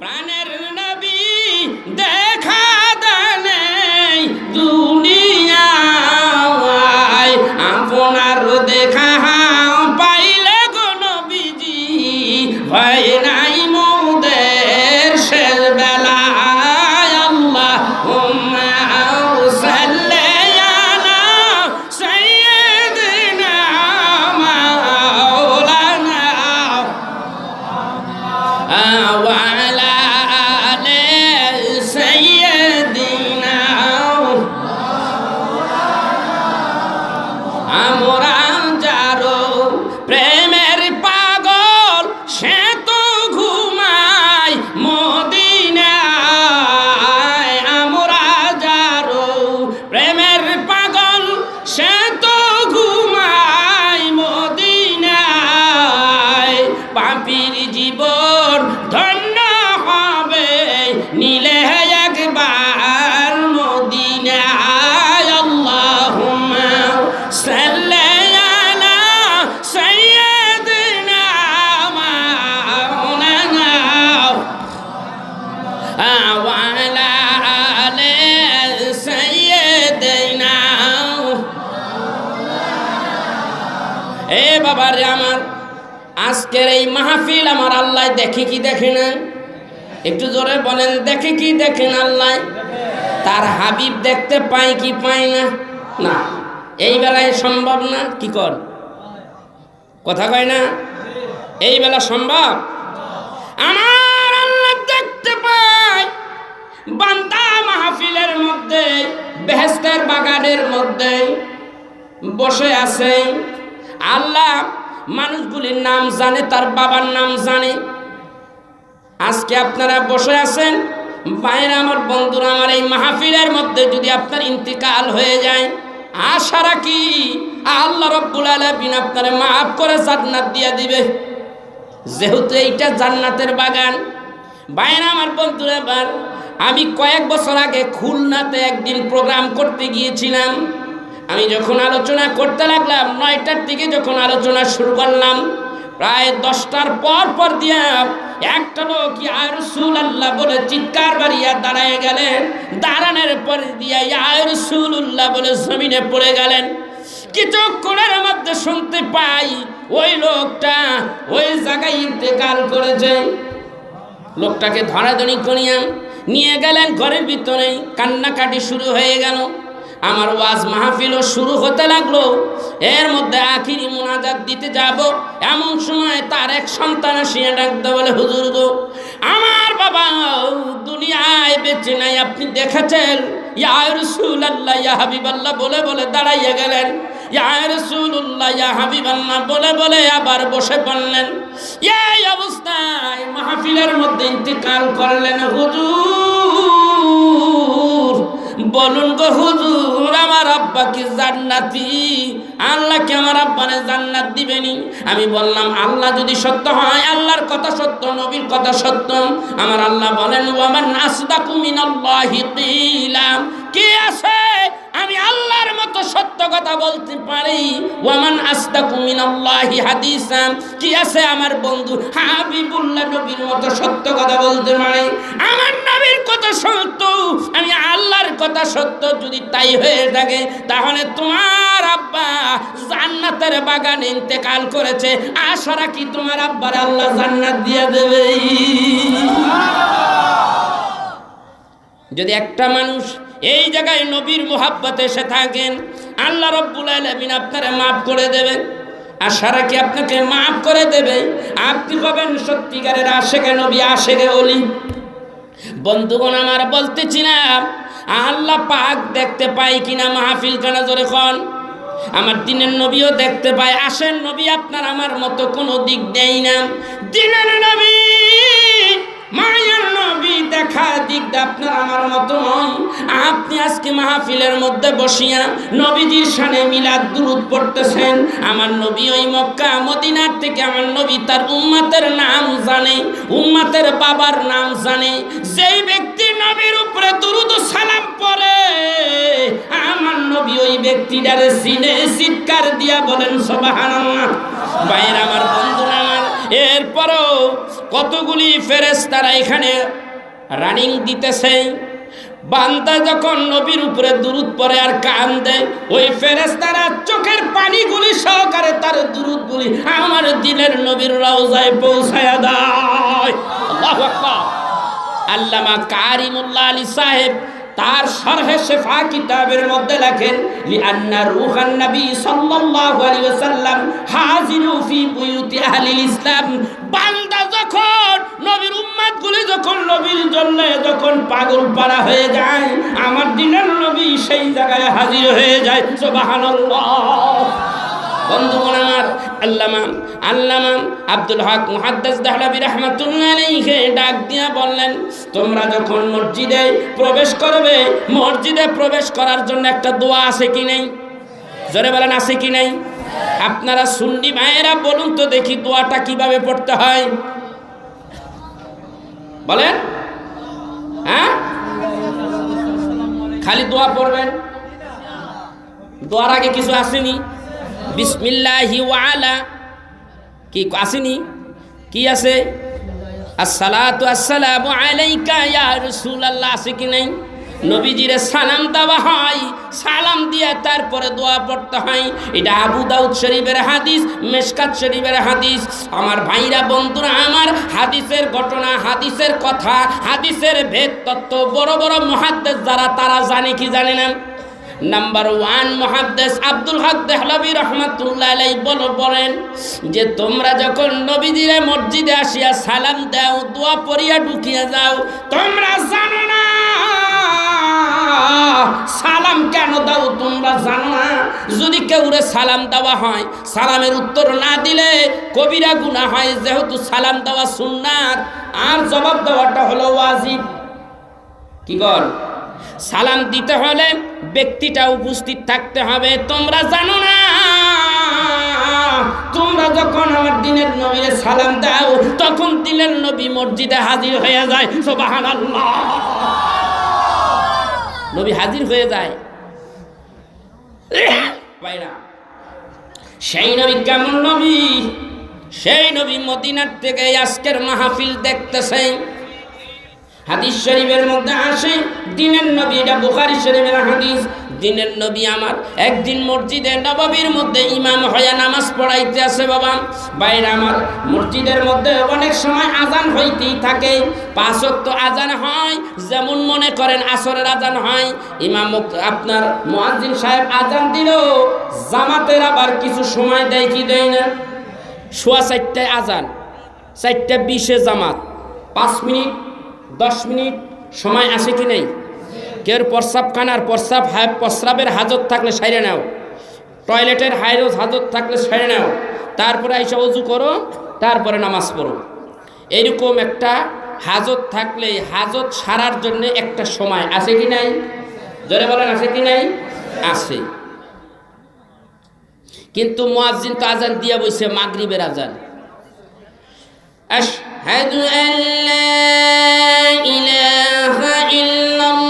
প্রাণের নবী দেখা দানে দুনিয়ায় আপনার দেখা পাইলে গো নবীজি ভয় নাই মোদের শেষ বেলায় আল্লাহুম্মা সাল্লি আলা সাইয়্যিদিনা মাওলানা ওয়া আলা আলি সাইয়্যিদিনা আমরা যারো প্রেমের পাগল সে তো ঘুমায় মদিনায় আমরা যারো প্রেমের পাগল সে তো ঘুমায় মদিনায় পাপীর জীবন ধন্য হবে নিলে একবার মদিনায় আল্লাহুম্মা সাল্লি আলা সাইয়্যিদিনা মাওলানা ওয়া আলা আলি সাইয়্যিদিনা। এ বাবারে আমার, আজকের এই মাহফিল আমার আল্লাহ দেখে কি দেখে না? একটু জোরে বলেন, দেখে কি দেখে না আল্লাহ? তার হাবিব দেখতে পায় কি পায় না? না, এই বেলায় সম্ভব না। কি কর কথা কয় না? এই বেলা সম্ভব? আমার আল্লাহ দেখতে পায় বান্দা মাহফিলের মধ্যে, বেহেশতের বাগানের মধ্যে বসে আছে। আল্লাহ মানুষগুলির নাম জানে, তার বাবার নাম জানে। আজকে আপনারা বসে আছেন, বাইরে আমার বন্ধুরা, আমার এই মাহফিলের মধ্যে যদি আপনার ইন্তিকাল হয়ে যায়, আশা রাখি আল্লাহ রাব্বুল আলামিন আপনারে মাফ করে জান্নাত দিয়ে দিবে, যেহেতু এইটা জান্নাতের বাগান। বাইরে আমার বন্ধুরা, এবার আমি কয়েক বছর আগে খুলনাতে একদিন প্রোগ্রাম করতে গিয়েছিলাম। আমি যখন আলোচনা করতে লাগলাম, 9টার দিকে যখন আলোচনা শুরু করলাম, প্রায় 10টার পর দিয়া একটা লোক ইয়া রাসূলুল্লাহ বলে চিৎকার বাড়িয়া দাঁড়ায় গেলেন। দাঁড়ানোর পর দিয়া ইয়া রাসূলুল্লাহ বলে জমিনে পড়ে গেলেন। কিছুক্ষণের মধ্যে শুনতে পাই ওই লোকটা ওই জায়গায় ইন্তেকাল করেছে। লোকটাকে ধরাধরি করিয়া নিয়ে গেলেন ঘরের ভিতরে, কান্নাকাটি শুরু হয়ে গেল। আমার ওয়াজ মাহফিলও শুরু হতে লাগলো। এর মধ্যে আখিরি মুনাজাত দিতে যাব, এমন সময় তার এক সন্তান আসিয়া ডাকতে বলে, হুজুর গো, আমার বাবা দুনিয়ায় বেঁচে নাই, আপনি দেখেছেন? ইয়া রাসূলুল্লাহ ইয়া হাবিবাল্লাহ বলে বলে দাঁড়াইয়া গেলেন। ইয়া রাসূলুল্লাহ ইয়া হাবিবাল্লাহ বলে বলে আবার বসে পড়লেন। এই অবস্থায় মাহফিলের মধ্যে ইন্তিকাল করলেন। হুজুর বলুন গো হুজুর, আমার আব্বা কি জান্নাতি? আল্লাহ কি আমার আব্বারে জান্নাত দিবেনি? আমি বললাম, আল্লাহ যদি সত্য হয়, আল্লাহর কথা সত্য, নবীর কথা সত্য। আমার আল্লাহ বলেন, ওয়ামান আসদাকু মিনাল্লাহি কিলা, কে আছে আমি আল্লাহর মতো সত্য কথা বলতে পারি? ওয়ামান আসদাকু মিনাল্লাহি হাদিসা, কি আছে আমার বন্ধু হাবিবুল্লাহ নবীর মতো সত্য কথা বলতে পারে? আমার নবীর কথা সত্য, আমি আল্লাহর কথা সত্য। যদি তাই হয়ে থাকে, তাহলে তোমার আব্বা জান্নাতের বাগানে ইন্তেকাল করেছে, আশা রাখি তোমার আব্বার আল্লাহ জান্নাত দিয়ে দেবে। যদি একটা মানুষ এই জায়গায় নবীর মুহাব্বতে এসে থাকেন, আল্লাহ রাব্বুল আলামিন আপনারে মাফ করে দেবেন। আশা রাখি আপনাকে মাফ করে দেবে। আপনি হবেন সত্যিকারের আশেকে নবী, আশেকে ওলি। বন্ধুগণ আমার, বলতেছি না আল্লাহ পাক দেখতে পাই কিনা মাহফিল খানা জোরে খন। আমার দিনের নবীও দেখতে পায়। আসেন, নবী আপনার আমার মতো কোনো দিক দেয় না। দিনের নবী, মায়ের নবী দেখা দিক আপনার আমার মতো নয়। আপনি আজকে মাহফিলের মধ্যে বসিয়া নবীজির শানে মিলাদ দুরূদ পড়তেছেন। আমার নবী ওই মক্কা মদিনার থেকে আমার নবী তার উম্মতের নাম জানে, উম্মতের বাবার নাম জানে। যেই ব্যক্তি নবীর উপরে দুরূদ সালাম পড়ে, আমার নবী ওই ব্যক্তিটারে চিনে। চিৎকার দিয়া বলেন সুবহানাল্লাহ। ভাইয়ের আমার, বন্ধুরা আমার, এরপরও কতগুলি ফেরেশতারা এখানে রানিং দিতেছে। বান্দা যখন নবীর উপরে দুরূদ পড়ে আর কান্দে, ওই ফেরেশতারা চোখের পানিগুলি সহকারে তার দুরূদগুলি আমার দিলের নবীর রওজায় পৌঁছায়া দেয়। আল্লাহু আকবার। আল্লামা কারিমুল্লাহ আলী সাহেব তার শরহে শিফা কিতাবের মধ্যে লেখেন, লিআন্না রূহান নবী সাল্লাল্লাহু আলাইহি ওয়াসাল্লাম হাজিরু ফি বুয়ুতি আহলিল ইসলাম। বান্দা যখন নবীর উম্মতগুলি যখন নবীর জন্য যখন পাগল পাড়া হয়ে যায়, আমার দিনের নবী সেই জায়গায় হাজির হয়ে যায়। সুবহানাল্লাহ। বন্ধুগণ আমার, আল্লামা আব্দুল হক মুহাদ্দিস দেহলভী রাহমাতুল্লাহ আলাইহি ডাক দিয়া বললেন, তোমরা যখন মসজিদে প্রবেশ করবে, মসজিদে প্রবেশ করার জন্য একটা দোয়া আছে কি নেই? জোরে বলেন, আছে কি নেই? আপনারা সুন্নি ভাইয়েরা বলুন তো দেখি দোয়াটা কিভাবে পড়তে হয়, বলেন। হ্যাঁ, খালি দোয়া পড়বেন, দোয়ার আগে কিছু আসেনি? বিসমিল্লাহি ওয়া আলা কি আসেনি? কি আছে? আসসালাতু আসসালামু আলাইকা ইয়া রাসূলুল্লাহ, আছে কি নাই? নবীজিরে সালাম দেওয়া হয়, সালাম দিয়ে তারপরে দোয়া পড়তে হয়। এটা আবু দাউদ শরীফের হাদিস, মিশকাত শরীফের হাদিস। আমার ভাইরা, বন্ধুরা আমার, হাদিসের ঘটনা, হাদিসের কথা, হাদিসের ভেদ তত্ত্ব বড় বড় মুহাদ্দিস যারা, তারা জানে কি জানে না? নাম্বার 1 মুহাদ্দিস আব্দুল হক দেহলভী রাহমাতুল্লাহ আলাইহি বলেন যে তোমরা যখন নবীজির মসজিদে আসিয়া সালাম দাও, দোয়া পড়িয়া ঢুকিয়া যাও, তোমরা জানো না সালাম কেন দাও? তোমরা জানো না যদি কেউরে সালাম দেওয়া হয়, সালামের উত্তর না দিলে কবিরা গুনাহ হয়, যেহেতু সালাম দেওয়া সুন্নাত আর জবাব দেওয়াটা হলো ওয়াজিব। কি কর? সালাম দিতে হলে ব্যক্তিটা উপস্থিত থাকতে হবে। তোমরা জানো না তোমরা যখন আমার দিনের নবীর সালাম দাও, তখন দিনের নবী মসজিদে হাজির হয়ে যায়। সুবহানাল্লাহ। নবী হাজির হয়ে যায়। সেই নবী কেমন নবী? সেই নবী মদিনার থেকে আজকের মাহফিল দেখতেছেন। হাদিস শরীফের মধ্যে আসে দিনের নবী, এটা বুখারী শরীফের হাদিস। দিনের নবী আমার একদিন মসজিদে নববীর মধ্যে ইমাম হয়ে নামাজ পড়াইতে আসে। বাবা বাইরে আমার, মসজিদের মধ্যে অনেক সময় আজান হইতেই থাকে। 5 ওয়াক্ত আজান হয়, যেমন মনে করেন আসরের আজান হয়। ইমাম আপনার মুয়াজ্জিন সাহেব আজান দিল, জামাতের আবার কিছু সময় দেয় কি দেয় না? 4:15 আজান, 4:20 জামাত, 5 মিনিট 10 মিনিট সময় আসে কি নেই? কেউ প্রস্রাবখানার প্রস্রাবের হাজত থাকলে সাইরে নাও, টয়লেটের হাজত থাকলে সাইরে নাও, তারপরে এসে ওযু করো, তারপরে নামাজ পড়ো। এইরকম একটা হাজত থাকলে হাজত সারার জন্য একটা সময় আছে কি নাই? জোরে বলেন, আছে কি নাই? আছে। কিন্তু মুয়াজ্জিন তো আজান দিয়া বইছে, মাগরিবের আজান। আশহাদু আল্লা ইলাহা ইল্লাল্লাহ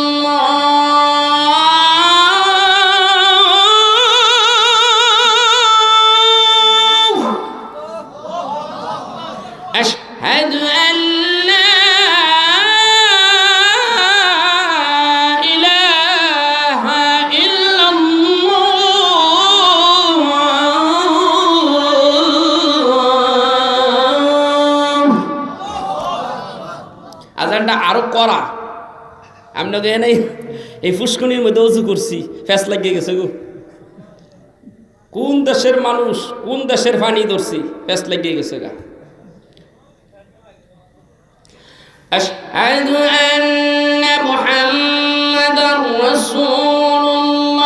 আশহাদু আল্লা ইলাহা ইল্লাল্লাহ। আজানটা আরো করা। আমরা দেখে নাই এই ফুসকুনির মধ্যে উজু করছি, ফ্যাস লাগিয়ে গেছে গো। কোন দেশের মানুষ, কোন দেশের পানি ধরছি, ফ্যাস লাগিয়ে গেছে গা। আশহাদু আন্না মুহাম্মাদার রাসূলুল্লাহ।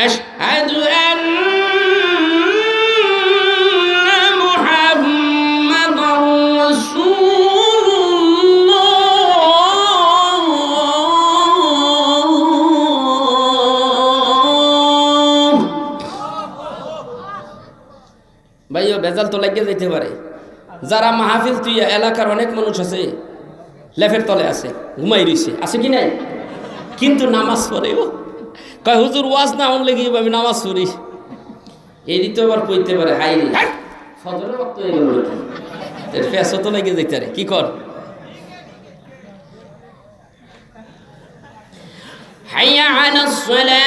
আশহাদু ভাইও বেজাল তো লাগিয়ে যেতে পারে। যারা মাহফিল তুইয়া এলাকার অনেক মানুষ আছে লেফের তলে আছে, ঘুমাই রইছে, আছে কি নাই? কিন্তু নামাজ পড়ে ও কয় হুজুর ওয়াজ না হলে কি আমি নামাজ পড়ি। এই তো আবার কইতে পারে হাই রে ফজরের ওয়াক্ত হয়ে গেল এর ফেসও তো লেগে যেতে রে কি কর। হাইয়া আলাস সালাহ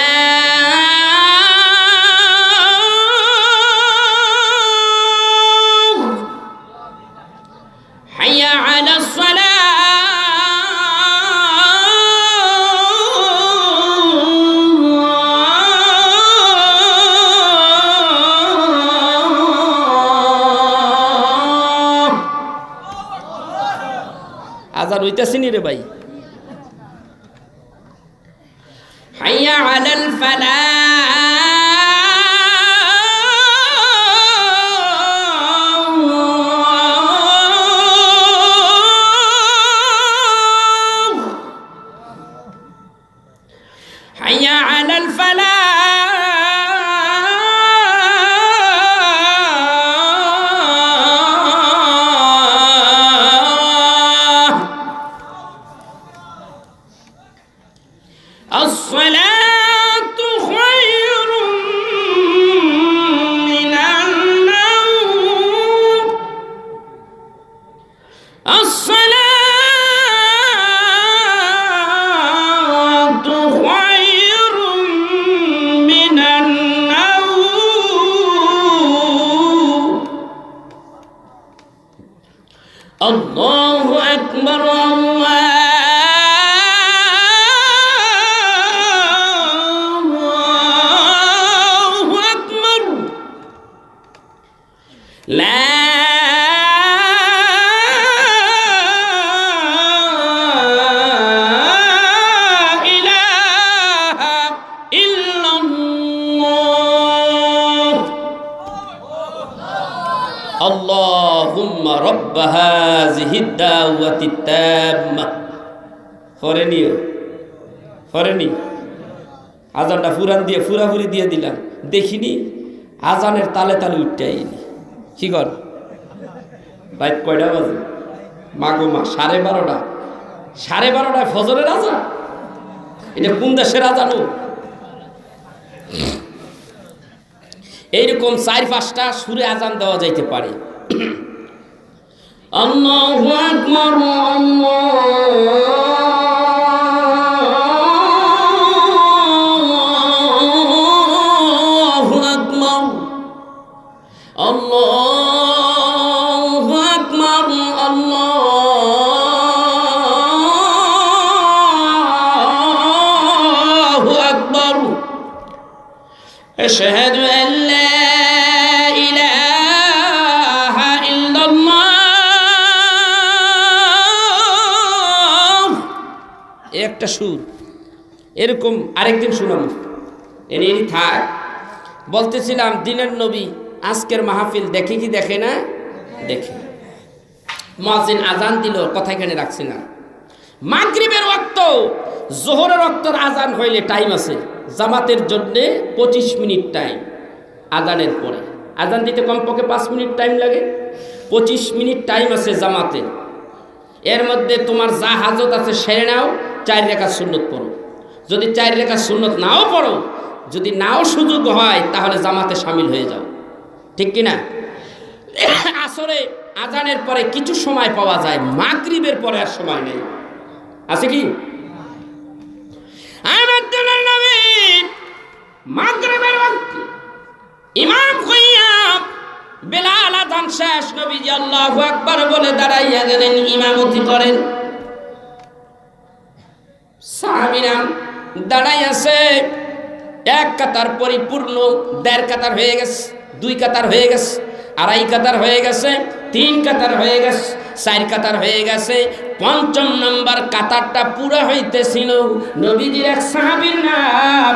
হাইয়া আলাস সালাহ আজান হইতাছি নি রে ভাই। হাইয়া আলাল ফালাহ হাইয়া আলাল ফালাহ الصلاة خير من النوم الصلاة خير من النوم الله أكبر الله لا إله إلا الله اللهم رب هذه الدعوة التامة ফরেনি আজানটা ফুরান দিয়ে ফুরাফুরি দিয়ে দিলাম দেখিনি আজানের তালে তালে উঠতে আইনি কি কর রাত কয়টা বাজে মাগো মা 12:30 12:30 ফজরের আজান এটা কোন দেশের আজানো এইরকম 4-5টা সুরে আজান দেওয়া যাইতে পারে। আল্লাহু আকবার আল্লাহু আকবার আল্লাহু আকবার আল্লাহু আকবার আশহাদু আন লা ইলাহা ইল্লাল্লাহ। একটা সুর এরকম আরেকদিন শুনাম এনেই থাক। বলতেছিলাম দিনের নবী আজকের মাহফিল দেখে কি দেখে না? দেখে। মুয়াজ্জিন আজান দিল, কথা এখানে রাখছি না। মাগরিবের ওয়াক্ত জোহরের ওয়াক্তের আজান হইলে টাইম আছে জামাতের জন্য 25 মিনিট টাইম। আজানের পরে আজান দিতে কমপক্ষে 5 মিনিট টাইম লাগে। 25 মিনিট টাইম আছে জামাতে। এর মধ্যে তোমার যা হাজত আছে সেরে নাও, 4 রাকাত সুন্নত পড়ো। যদি 4 রাকাত সুন্নত নাও পড়ো, যদি নাও সুযোগ হয় তাহলে জামাতে শামিল হয়ে যাও, ঠিক কিনা? আসরে আজানের পরে কিছু সময় পাওয়া যায়, মাগরিবের পরে আর সময় নেই, আছে কি? মাগরিবের ওয়াক্ত ইমাম কইয়া বেলাল আযান শেষ, নবীজি আল্লাহু আকবার বলে দাঁড়াইয়া গেলেন, ইমামতি করেন। সাহাবীরা দাঁড়াইয়াছে, 1 কাতার পরিপূর্ণ, 1.5 কাতার হয়ে গেছে, 2 কাতার হয়ে গেছে, 2.5 কাতার হয়ে গেছে, 3 কাতার হয়ে গেছে, 4 কাতার হয়ে গেছে। 5ম নম্বর কাতারটা পুরো হইতেছিল। নবীজির এক সাহাবীর নাম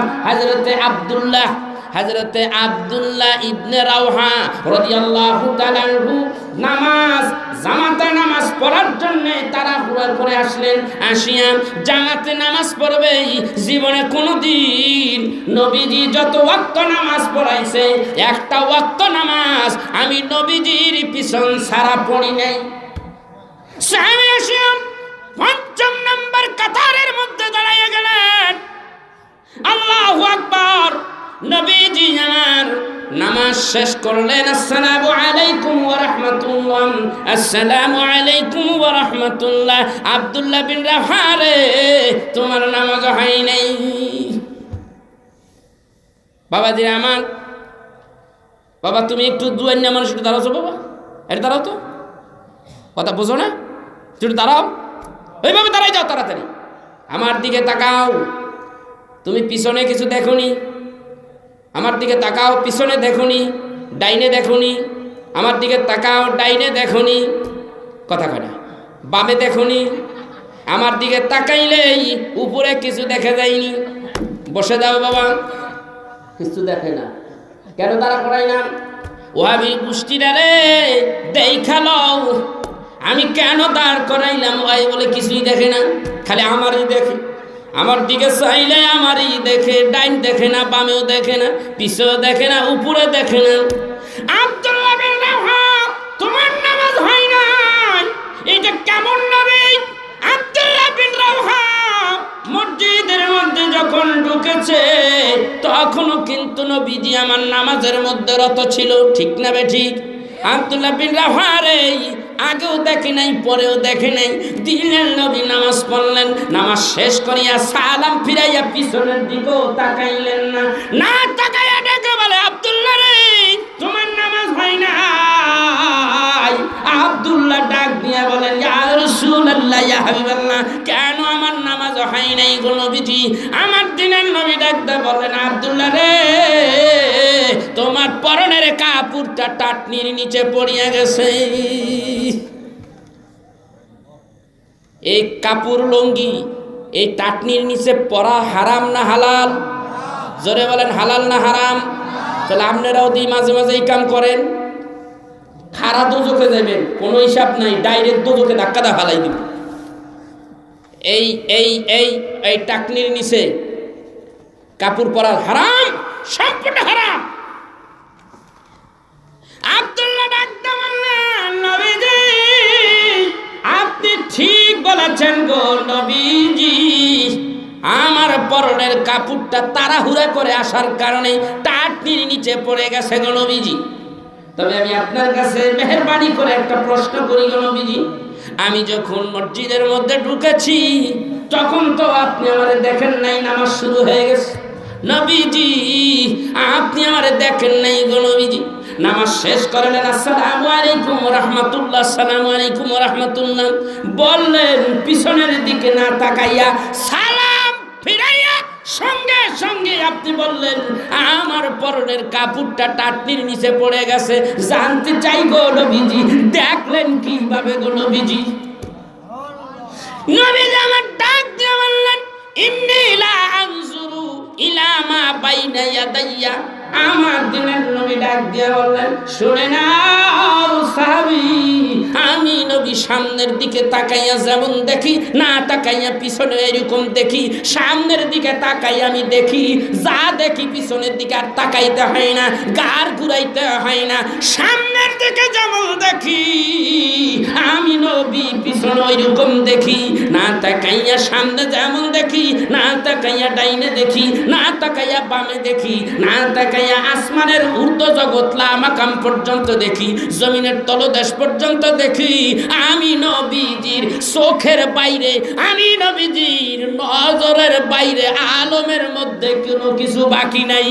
হযরতে আব্দুল্লাহ ইবনে রাওহা রাদিয়াল্লাহু তাআলা আনহু নামাজ জামাতে নামাজ পড়ার জন্য তারা পুরো করে আসলেন। আসিয়া জামাতে নামাজ পড়বে, জীবনে কোনোদিন নবীজি যত ওয়াক্ত নামাজ পড়াইছে একটা ওয়াক্ত নামাজ আমি নবীজির পিছন ছাড়া পড়ি নাই। সাহাবী আসিয়া 5ম নম্বর কাতারের মধ্যে দাঁড়াইয়া গেলেন। আল্লাহু আকবার। নবীজি আমার নামাজ শেষ করলেন, আসসালামু আলাইকুম ওয়া রাহমাতুল্লাহ, আসসালামু আলাইকুম ওয়া রাহমাতুল্লাহ। আব্দুল্লাহ বিন রাওহা রে, তোমার নামাজ হয় নাই। বাবাজি আমার, বাবা তুমি একটু দুয়ান্না মানুষ একটু দাঁড়াও বাবা, এটা দাঁড়াও তো, কথা বোঝো না, একটু দাঁড়াও, ওইভাবে দাঁড়াই যাও তাড়াতাড়ি। আমার দিকে তাকাও, তুমি পিছনে কিছু দেখোনি, আমার দিকে তাকাও, পিছনে দেখোনি, ডাইনে দেখোনি, আমার দিকে তাকাও, ডাইনে দেখোনি, কথা কয় না, বামে দেখোনি, আমার দিকে তাকাইলেই উপরে কিছু দেখা যায়নি। বসে যাও বাবা, কিছু দেখে না, কেন তারা করাই না? ওয়াহাবি গোষ্ঠীরা রে, দেখালো আমি কেন দাঁড় করাইলাম, ওই বলে কিছুই দেখে না, খালি আমারই দেখে, আমার দিকে চাইলে আমারই দেখে, ডাইন দেখে না, বামেও দেখে না, পিছেও দেখে না, উপরে দেখে না। আব্দুল্লাহ বিন রাওহা, তোমার নামাজ হয় না, এটা কেমন নবী? আব্দুল্লাহ বিন রাওহা মসজিদের মধ্যে যখন ঢুকেছে তখনও কিন্তু নবীজি আমার নামাজের মধ্যে রত ছিল, ঠিক না বেঠিক? আব্দুল্লাহ বিন রাওহা রে, আগেও দেখে নাই, পরেও দেখে নাই, দিনের নবী নামাজ পড়লেন, নামাজ শেষ করিয়া সালাম ফিরাইয়া পিছনের দিকেও তাকাইলেন না, না তাকাইয়া ডেকে বলে, আব্দুল্লাহ রে, তোমার নামাজ হয় না। আব্দুল্লাহ ডাক দিয়া বলেন, ইয়া রাসূলুল্লাহ, ইয়া হাবিবাল্লাহ, কেন আমার নামাজ হয় নাই গো নবীজি? আমার দিনের নবী ডাক দিয়া বলেন, আব্দুল্লাহ রে, তোমার পরনের কাপড়টা টাটনির নিচে পড়িয়া গেছে। এই কাপড় লুঙ্গি এই টাটনির নিচে পরা হারাম না হালাল? জোরে বলেন, হালাল না হারাম? তাহলে আপনারাও দি মাঝে মাঝে এই কাম করেন, খারা দোজখে যাবেন, কোনো হিসাব নাই, ডাইরেক্ট দোজখে ধাক্কা দা ফালাই দিবেন। এই এই এই এই টাকনির নিচে কাপড় পরা হারাম, সম্পূর্ণ হারাম। আব্দুল্লাহ ডাকতে বললেন, নবীজি আপনি ঠিক বলেছেন গো নবীজি, আমার পরনের কাপড়টা তাড়াহুড়া করে আসার কারণে টাটনির নিচে পড়ে গেছে গো নবীজি। তবে আমি আপনার কাছে মেহেরবানি করে একটা প্রশ্ন করি গো নবীজি, আমি যখন মসজিদের মধ্যে ঢুকেছি তখন তো আপনি আমারে দেখেন নাই, নামাজ শুরু হয়ে গেছে। নবীজি আপনি আমারে দেখেন নাই গো নবীজি, নামাজ শেষ করলেন, আসসালামু আলাইকুম ওয়া রাহমাতুল্লাহ, আসসালামু আলাইকুম ওয়া রাহমাতুল্লাহ বললেন, পিছনের দিকে না তাকাইয়া সালাম ফিরাইয়া সঙ্গে সঙ্গে আপনি বললেন, আমার পরনের কাপড়টা টাটনির নিচে পড়ে গেছে। জানতে চাই গো নবীজি, দেখলেন কিভাবে গো নবীজি? নবীজি আমার ডাক দিয়ে বললেন, ইন্নী লা আনজুরু ইলা মা বাইনা ইয়াদাইয়া। আমার দিনের নবী ডাক দিয়ে বললেন, শুনে নাও সাহাবী, আমি নবী সামনের দিকে তাকাইয়া যেমন দেখি, না তাকাইয়া পিছনে এরকম দেখি। সামনের দিকে তাকাই আমি দেখি, যা দেখি পিছনের দিকে আর তাকাইতে হয় না, গার ঘুরাইতে হয় না। সামনের দিকে যেমন দেখি আমি নবী পিছনে ওইরকম দেখি, না তাকাইয়া সামনে যেমন দেখি, না তাকাইয়া ডাইনে দেখি, না তাকাইয়া বামে দেখি, না তাকাইয়া আসমানের ঊর্ধ্ব জগৎ লামাকাম পর্যন্ত দেখি, জমিনের তলদেশ পর্যন্ত দেখি। আমি নবীজির চোখের বাইরে, আমি নবীজির নজরের বাইরে, আলমের মধ্যে কোনো কিছু বাকি নাই।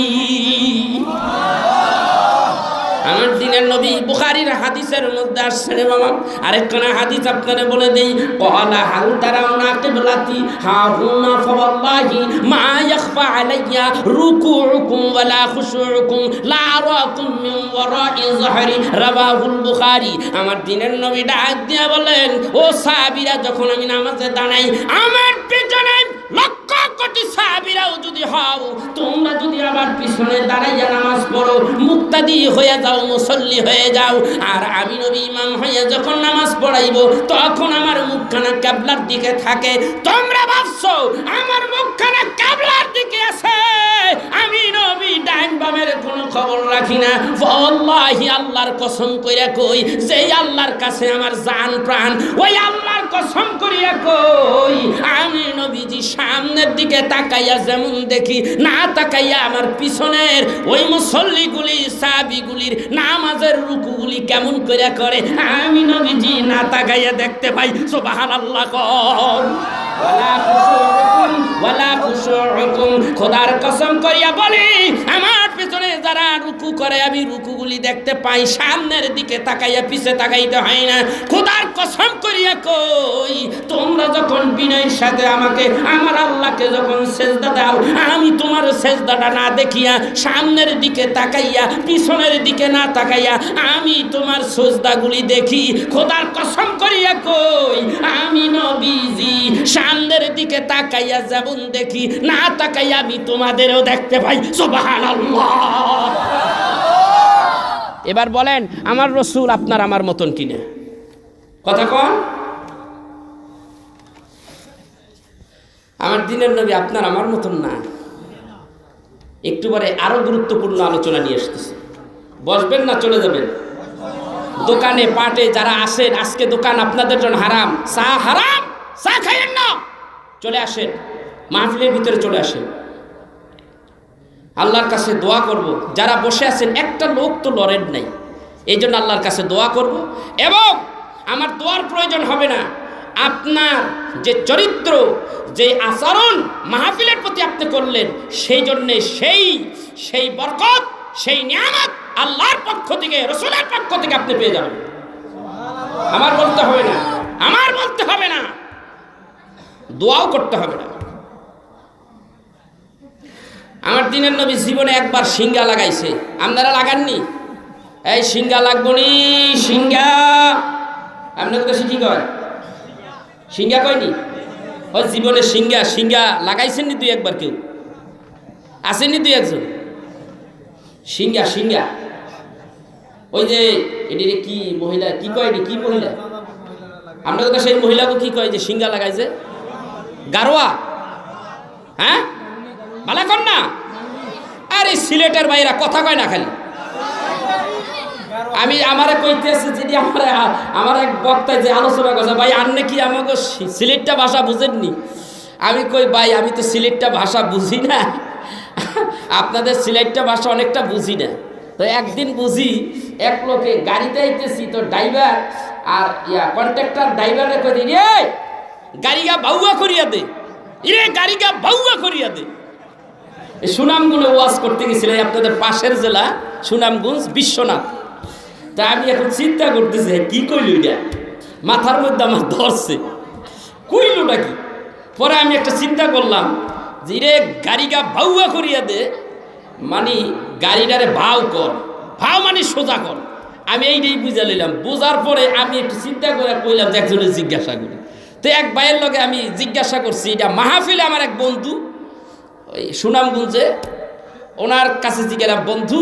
আমার দিনের নবী বুখারীর হাদিসের মধ্যে আসছে রে বাবা। আরেকখানা হাদিস আপনারা বলে দেই, ক্বালা হাল তারাউনা কিবলাতি হা হুনা ফাওয়াল্লাহি মা ইয়াখফা আলাইয়া রুকুউকুম ওয়ালা খুশুউকুম লা আরাকুম মিন ওয়ারাই যহরি, রাওয়াহুল বুখারী। আমার দিনের নবী ডাক দিয়া বলেন, ও সাহাবীরা, যখন আমি নামাজে দাঁড়াই, আমার পিছনে লক্ষ কোটি সাহাবীরাও যদি হও, তোমরা যদি আমার পিছনে দাঁড়াইয়া নামাজ পড়ো, মুক্তাদি হয়ে যাও, মুসল্লি হয়ে যাও, আর আমি নবী ইমাম হয়ে যখন নামাজ পড়াইব তখন আমার মুখখানা কিবলার দিকে থাকে। তোমরা ভাবছো আমার মুখখানা কিবলার দিকে আছে, আমি নবী ডাইন বামের কোনো খবর রাখি না। আল্লাহি, আল্লাহর কসম কইরা কই, যেই আল্লাহর কাছে আমার জান প্রাণ, ওই আল্লাহর কসম করিয়া কই আমি নবীজি সামনের দিকে তাকাইয়া যেমন দেখি, না তাকাইয়া আমার পিছনের ওই মুসল্লিগুলি সাহাবীগুলির নামাজের রুকুগুলি কেমন করিয়া করে আমি নবীজি না তাকাইয়া দেখতে পাই। সুবহানাল্লাহ কর। ওয়ালা খুশুউকুম, খোদার কসম করিয়া বলি আমার পিছনে যারা রুকু করে আমি রুকুগুলি দেখতে পাই, সামনের দিকে তাকাইয়া পিছে তাকাইতে হয় না। খোদার কসম করিয়া কই তোমরা যখন বিনয়ের সাথে আমাকে আমার আল্লাহকে যখন সেজদা দাও, আমি তোমার সেজদাটা না দেখিয়া সামনের দিকে তাকাইয়া পিছনের দিকে না তাকাইয়া আমি তোমার সেজদাগুলি দেখি। খোদার কসম করিয়া কই আমি নবীজি সামনের দিকে তাকাইয়া যেমন দেখি, না তাকাইয়া আমি তোমাদেরও দেখতে পাই। সুবহানাল্লাহ। এবার বলেন আমার রাসূল আপনার আমার মতন কিনা? কথা কন। আমার দিনের নবী আপনার আমার মতন না। একটু পরে আরো গুরুত্বপূর্ণ আলোচনা নিয়ে আসতেছে। বসবেন না চলে যাবেন? দোকানে পাটে যারা আসেন, আজকে দোকান আপনাদের জন্য হারাম, চা হারাম, চা খাইয়েন না, চলে আসেন মাহফিলের ভিতরে চলে আসেন। আল্লাহর কাছে দোয়া করব, যারা বসে আছেন একটা লোক তো লড়েন নাই, এই জন্য আল্লাহর কাছে দোয়া করব। এবং আমার দোয়ার প্রয়োজন হবে না, আপনার যে চরিত্র, যে আচরণ মাহফিলের প্রতি আপনি করলেন, সেই জন্যে সেই বরকত, সেই নিয়ামত আল্লাহর পক্ষ থেকে, রাসূলের পক্ষ থেকে আপনি পেয়ে যাবেন। আমার বলতে হবে না, আমার বলতে হবে না, দোয়াও করতে হবে না। আমার দিনের নবী জীবনে একবার সিঙ্গা লাগাইছে, আপনারা লাগাননি? এই সিঙ্গা লাগবো নি, সিঙ্গা আপনার কথা কি কয়? সিঙ্গা কয়নি? ওই জীবনে সিঙ্গা লাগাইছেন নি? দুই একবার কেউ আসেননি? দুই একজন সিঙ্গা ওই যে এটি কি মহিলা কি কয়, এটি কি মহিলা? আপনার কথা সেই মহিলাকে কি কয় যে সিঙ্গা লাগাইছে? গারোয়া? হ্যাঁ, ভালো কর না। আরে সিলেটের বাইরা কথা কয় না খালি। আমি আমারে কইতেছে যদি আমার এক বক্তায় যে আলোচনা করছে, ভাই আপনি কি আমাকে সিলেটটা ভাষা বুঝেননি? আমি কই ভাই আমি তো সিলেটটা ভাষা বুঝি না, আপনাদের সিলেটটা ভাষা অনেকটা বুঝি না। তো একদিন বুঝি, এক লোকে গাড়িতে আইতেছি, তো ড্রাইভার আর কন্ট্রাক্টর ড্রাইভারে কই দিই রে গাড়িগা বাউয়া করিয়া দে, ইরে গাড়িগা বাউয়া করিয়া দে। এই সুনামগঞ্জে ওয়াজ করতে গেছিলাম, আপনাদের পাশের জেলা সুনামগঞ্জ, বিশ্বনাথ। তা আমি এখন চিন্তা করতেছি কি কইল, এটা মাথার মধ্যে আমার ধরছে, কইলটা কি? পরে আমি একটা চিন্তা করলাম যে রে গাড়িগা বাউয়া করিয়া দে মানে গাড়িটারে ভাও কর, ভাও মানে সোজা কর। আমি এইটাই বুঝা নিলাম। বোঝার পরে আমি একটু চিন্তা করে কইলাম যে একজনের জিজ্ঞাসা করি। তো এক ভাইয়ের লগে আমি জিজ্ঞাসা করছি, এটা মাহফিলে আমার এক বন্ধু ওই সুনামগঞ্জে, ওনার কাছে জিজ্ঞাসা, বন্ধু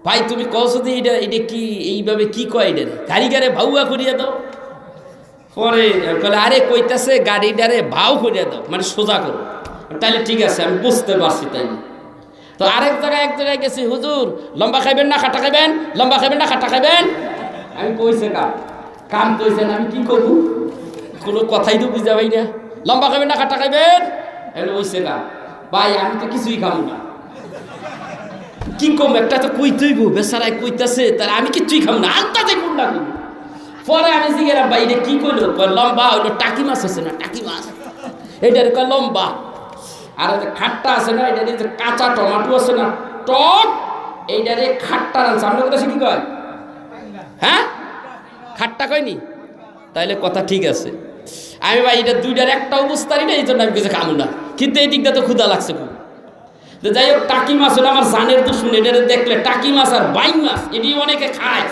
ভাই তুমি কওছো যে এটা কি এইভাবে কি কয়, এটা গাড়িটারে ভাউয়া করিয়া দাও? পরে কলে আরে কইতাছে গাড়িটারে ভাও করিয়া দাও মানে সোজা করো। তাইলে ঠিক আছে, আমি বুঝতে পারছি। তাই তো আরেক জায়গায় গেছি, হুজুর লম্বা খাইবেন না খাটা খাইবেন, লম্বা খাইবেন না খাটা খাইবেন। আমি কইছে কাম কইছেন, আমি কি করবো? কোনো কথাই তো বুঝা পাই না। লম্বা খাইবেন না খাটা খাইবেন, এগুলো কইছে ভাই আমি তো কিছুই খাবো না। কি কম একটা তো কইতেই গো, বেচারায় কইতাছে, তার আমি কিচ্ছুই খাবো না, আন্তাজে কোনটা করবো। পরে আমি জিজ্ঞাসা ভাই এটা কি করলো? লম্বা হইলো টাকি মাছ আছে না, টাকি মাছ এইটার কয় লম্বা। আর খাট্টা আছে না, এটা যে কাঁচা টমাটো আছে না টক, এইটারে খাট্টা রাখছে। আপনার কথা কি কয়? হ্যাঁ, খাট্টা কয়নি? তাইলে কথা ঠিক আছে। আমি ভাই এটা দুইটার একটাও বুঝতারি না, এই জন্য আমি কিছু খাবো না। কিন্তু এই দিকটা তো ক্ষুধা লাগছে খুব। তো যাই হোক, টাকি মাছ হলো আমার জানের দুশমন। এটা দেখলে টাকি মাছ আর বাইং মাছ এটি অনেকে খায়।